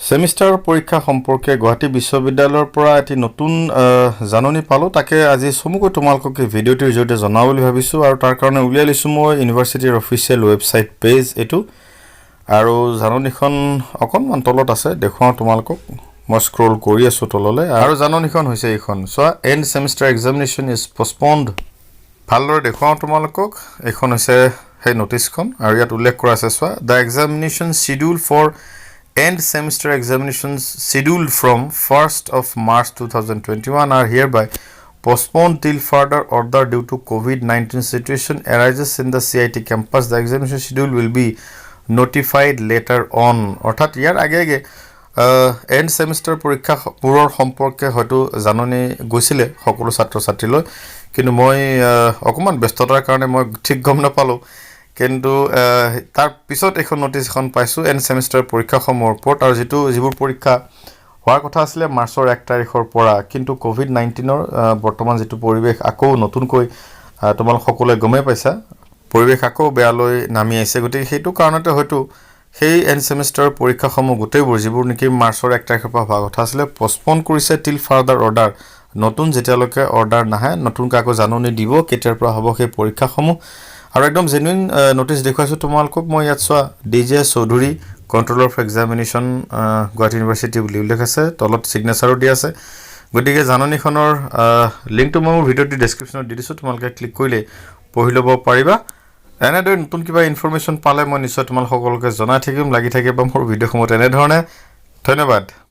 সেমিস্টাৰ পৰীক্ষা সম্পৰ্কে গুৱাহাটী বিশ্ববিদ্যালয়ৰ পৰা এটি নতুন জাননী পালোঁ তাকে আজি চমুকৈ তোমালোকক এই ভিডিঅ'টিৰ জৰিয়তে জনাব বুলি ভাবিছোঁ আৰু তাৰ কাৰণে উলিয়াই লৈছোঁ মই ইউনিভাৰ্চিটিৰ অফিচিয়েল ৱেবছাইট পেজ এইটো আৰু জাননীখন অকণমান তলত আছে দেখুৱাওঁ তোমালোকক মই স্ক্ৰল কৰি আছোঁ তললৈ আৰু জাননীখন হৈছে এইখন চোৱা এণ্ড ছেমিষ্টাৰ এক্সামিনেশ্যন ইজ পষ্টপন্ড ভালদৰে দেখুৱাওঁ তোমালোকক এইখন হৈছে সেই নটিছখন আৰু ইয়াত উল্লেখ কৰা আছে চোৱা the examination schedule for End semester examinations scheduled from 1st of March 2021 are hereby postponed till further order due to COVID-19 situation arises in the CIT campus. The examination schedule will be notified later on. অৰ্থাৎ ইয়াৰ আগে and semester পৰীক্ষাবোৰৰ সম্পৰ্কে হয়তো জাননী গৈছিলে সকলো ছাত্ৰ ছাত্ৰীলৈ কিন্তু মই অকণমান ব্যস্ততাৰ কাৰণে মই ঠিক গম নাপালোঁ কিন্তু তাৰ পিছত এখন নটিছ এখন পাইছোঁ এণ্ড সেমিষ্টাৰ পৰীক্ষাসমূহৰ ওপৰত আৰু যিবোৰ পৰীক্ষা হোৱাৰ কথা আছিলে মাৰ্চৰ 1 তাৰিখৰ পৰা কিন্তু কোভিড-19ৰ বৰ্তমান যিটো পৰিৱেশ আকৌ নতুনকৈ তোমালোক সকলোৱে গমেই পাইছা পৰিৱেশ আকৌ বেয়ালৈ নামি আহিছে গতিকে সেইটো কাৰণতে হয়তো সেই এণ্ড সেমিষ্টাৰ পৰীক্ষাসমূহ গোটেইবোৰ যিবোৰ নেকি মাৰ্চৰ 1 তাৰিখৰ পৰা হোৱা কথা আছিলে পষ্টপন কৰিছে টিল ফাৰ্দাৰ অৰ্ডাৰ নতুন যেতিয়ালৈকে অৰ্ডাৰ নাহে নতুনকৈ আকৌ জাননী দিব কেতিয়াৰ পৰা হ'ব সেই পৰীক্ষাসমূহ আৰু একদম জেনুইন নটিছ দেখুৱাইছোঁ তোমালোকক মই ইয়াত চোৱা D J Choudhury controller of examination Gauhati university বুলি উল্লেখ আছে তলত ছিগনেচাৰো দিয়া আছে গতিকে জাননীখনৰ লিংকটো মই মোৰ ভিডিঅ'টি ডেছক্ৰিপশ্যনত দি দিছোঁ তোমালোকে ক্লিক কৰিলে পঢ়ি ল'ব পাৰিবা এনেদৰে নতুন কিবা ইনফৰমেশ্যন পালে মই নিশ্চয় তোমালোক সকলোকে জনাই থাকিম লাগি থাকিবা মোৰ ভিডিঅ'সমূহত এনেধৰণে ধন্যবাদ